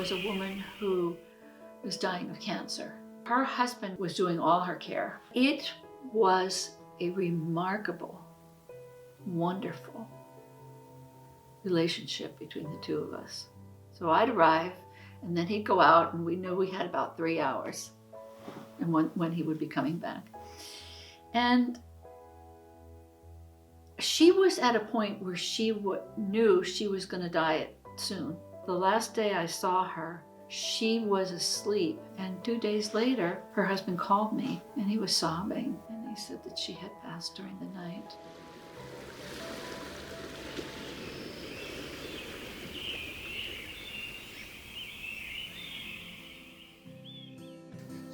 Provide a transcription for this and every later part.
was a woman who was dying of cancer. Her husband was doing all her care. It was a remarkable, wonderful relationship between the two of us. So I'd arrive, and then he'd go out, and we knew we had about 3 hours and when he would be coming back. And she was at a point where she knew she was going to die soon. The last day I saw her, she was asleep, and 2 days later, her husband called me, and he was sobbing, and he said that she had passed during the night.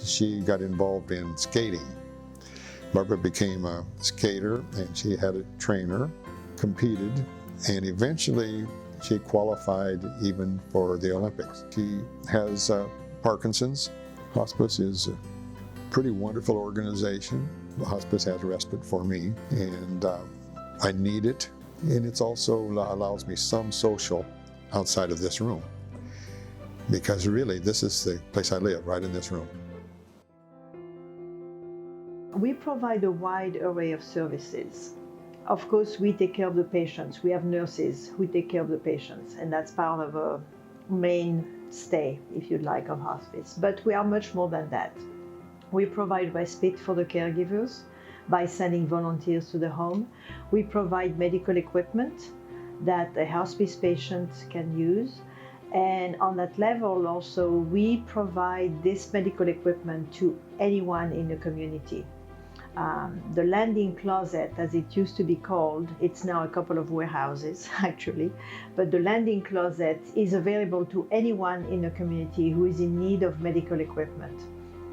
She got involved in skating. Barbara became a skater, and she had a trainer, competed, and eventually she qualified even for the Olympics. She has Parkinson's. Hospice is a pretty wonderful organization. The hospice has respite for me, and I need it. And it also allows me some social outside of this room, because really this is the place I live, right in this room. We provide a wide array of services. Of course, we take care of the patients. We have nurses who take care of the patients, and that's part of a mainstay, if you'd like, of hospice. But we are much more than that. We provide respite for the caregivers by sending volunteers to the home. We provide medical equipment that a hospice patient can use. And on that level also, we provide this medical equipment to anyone in the community. The landing closet, as it used to be called, it's now a couple of warehouses actually, but the landing closet is available to anyone in the community who is in need of medical equipment.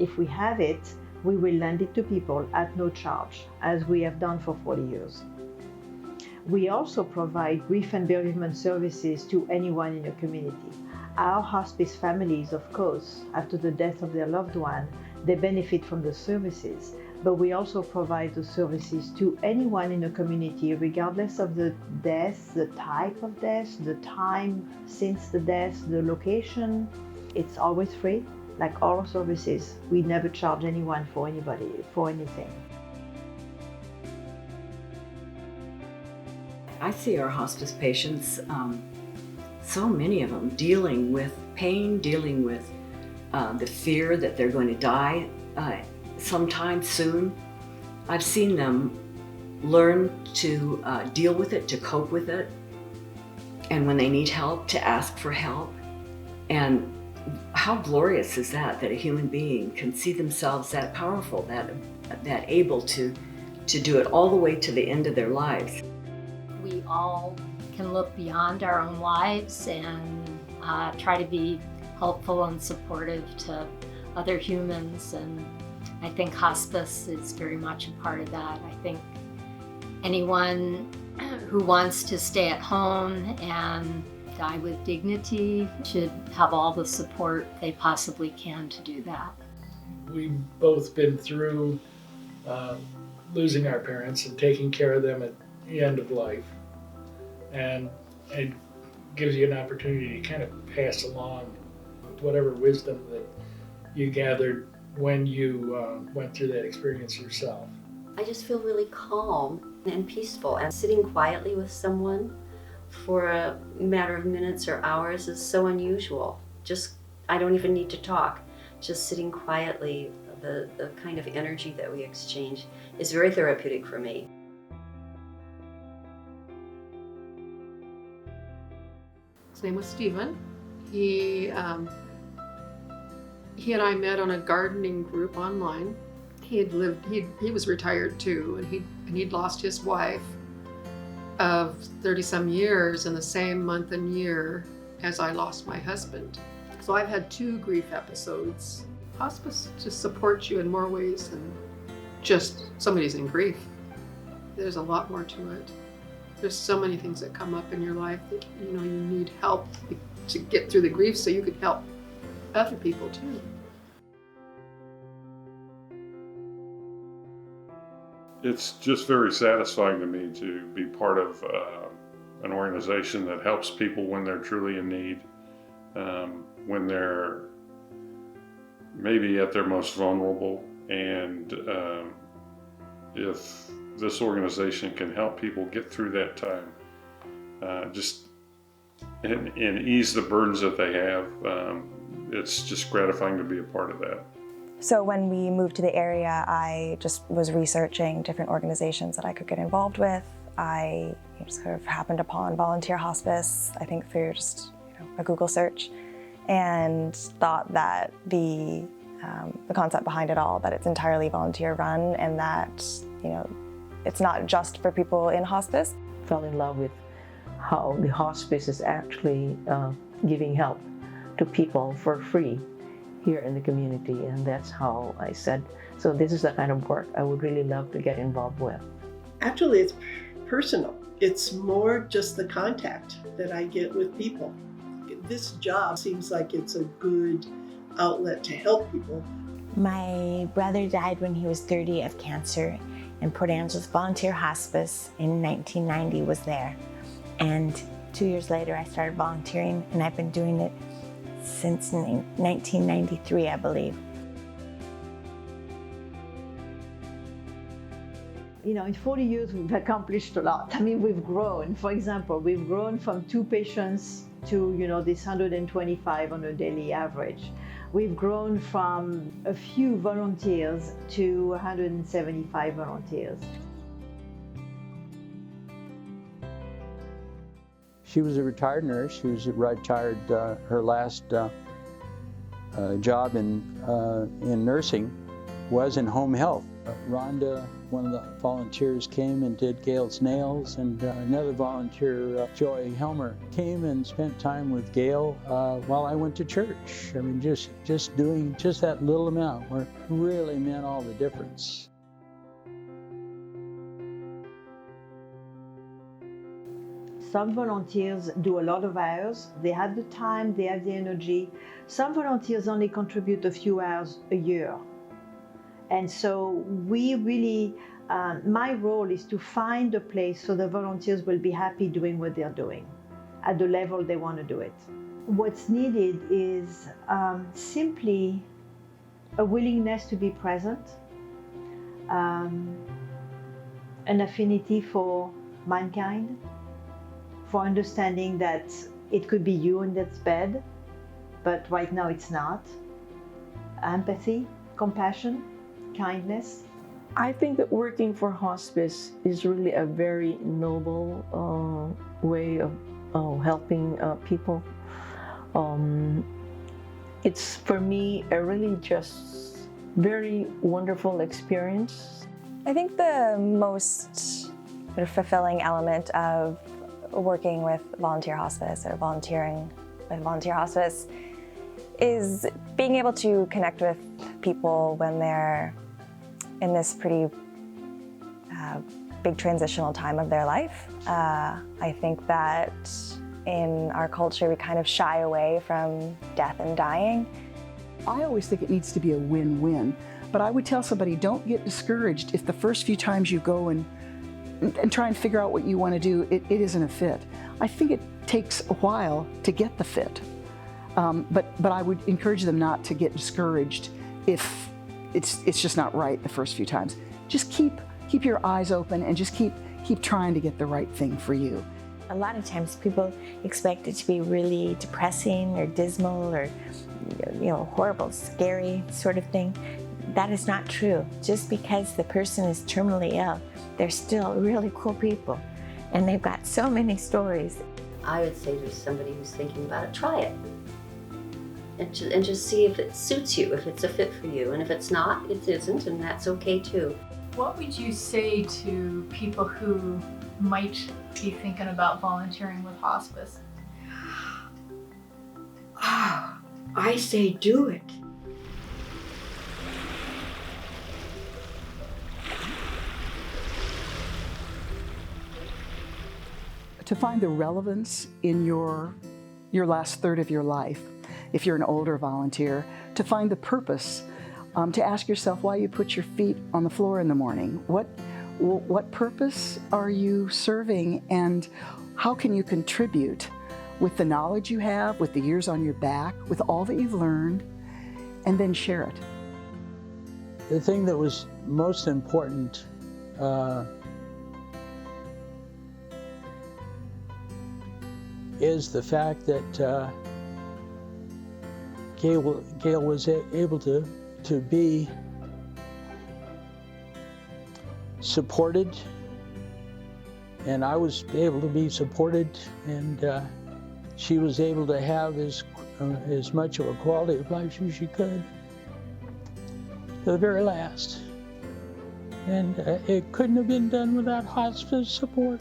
If we have it, we will lend it to people at no charge, as we have done for 40 years. We also provide grief and bereavement services to anyone in the community. Our hospice families, of course, after the death of their loved one, they benefit from the services, but we also provide the services to anyone in the community, regardless of the death, the type of death, the time since the death, the location. It's always free. Like all our services, we never charge anyone for anything. I see our hospice patients, so many of them, dealing with pain, dealing with the fear that they're going to die sometime soon. I've seen them learn to deal with it, to cope with it, and when they need help, to ask for help. And how glorious is that a human being can see themselves that powerful, that able to do it all the way to the end of their lives. We all can look beyond our own lives and try to be helpful and supportive to other humans, and I think hospice is very much a part of that. I think anyone who wants to stay at home and die with dignity should have all the support they possibly can to do that. We've both been through losing our parents and taking care of them at the end of life, and it gives you an opportunity to kind of pass along whatever wisdom that you gathered when you went through that experience yourself. I just feel really calm and peaceful, and sitting quietly with someone for a matter of minutes or hours is so unusual. I don't even need to talk. Just sitting quietly, the kind of energy that we exchange is very therapeutic for me. Same with Stephen. He and I met on a gardening group online. He was retired too, and he'd lost his wife of 30 some years in the same month and year as I lost my husband. So I've had 2 grief episodes. Hospice just supports you in more ways than just somebody's in grief. There's a lot more to it. There's so many things that come up in your life that you need help to get through the grief so you can help other people too. It's just very satisfying to me to be part of an organization that helps people when they're truly in need. when they're maybe at their most vulnerable. And if this organization can help people get through that time, and ease the burdens that they have, it's just gratifying to be a part of that. So when we moved to the area, I just was researching different organizations that I could get involved with. I sort of happened upon Volunteer Hospice, I think through just a Google search, and thought that the concept behind it all, that it's entirely volunteer run and that it's not just for people in hospice. Fell in love with how the hospice is actually giving help to people for free here in the community, and that's how I said, so this is the kind of work I would really love to get involved with. Actually, it's personal. It's more just the contact that I get with people. This job seems like it's a good outlet to help people. My brother died when he was 30 of cancer, and Port Angeles Volunteer Hospice in 1990 was there. And 2 years later, I started volunteering, and I've been doing it since 1993, I believe. In 40 years, we've accomplished a lot. I mean, we've grown. For example, we've grown from 2 patients to, this 125 on a daily average. We've grown from a few volunteers to 175 volunteers. She was a retired nurse. She was retired. Her last job in nursing was in home health. Rhonda, one of the volunteers, came and did Gail's nails, and another volunteer, Joy Helmer, came and spent time with Gail while I went to church. I mean, just doing just that little amount really meant all the difference. Some volunteers do a lot of hours. They have the time, they have the energy. Some volunteers only contribute a few hours a year. And so we really, my role is to find a place so the volunteers will be happy doing what they're doing at the level they want to do it. What's needed is simply a willingness to be present, an affinity for mankind, for understanding that it could be you in that bed, but right now it's not. Empathy, compassion, kindness. I think that working for hospice is really a very noble way of helping people. It's for me a really just very wonderful experience. I think the most fulfilling element of working with volunteer hospice or volunteering with volunteer hospice is being able to connect with people when they're in this pretty big transitional time of their life. I think that in our culture we kind of shy away from death and dying. I always think it needs to be a win-win, but I would tell somebody, don't get discouraged if the first few times you go and try and figure out what you want to do, it isn't a fit. I think it takes a while to get the fit, but I would encourage them not to get discouraged if it's just not right the first few times. Just keep your eyes open and just keep trying to get the right thing for you. A lot of times people expect it to be really depressing or dismal or horrible, scary sort of thing. That is not true. Just because the person is terminally ill, they're still really cool people, and they've got so many stories. I would say to somebody who's thinking about it, try it. And just see if it suits you, if it's a fit for you. And if it's not, it isn't, and that's okay too. What would you say to people who might be thinking about volunteering with hospice? I say do it. To find the relevance in your last third of your life, if you're an older volunteer, to find the purpose, to ask yourself why you put your feet on the floor in the morning. What purpose are you serving, and how can you contribute with the knowledge you have, with the years on your back, with all that you've learned, and then share it. The thing that was most important is the fact that Gail was able to be supported, and I was able to be supported, and she was able to have as much of a quality of life as she could to the very last. And it couldn't have been done without hospice support.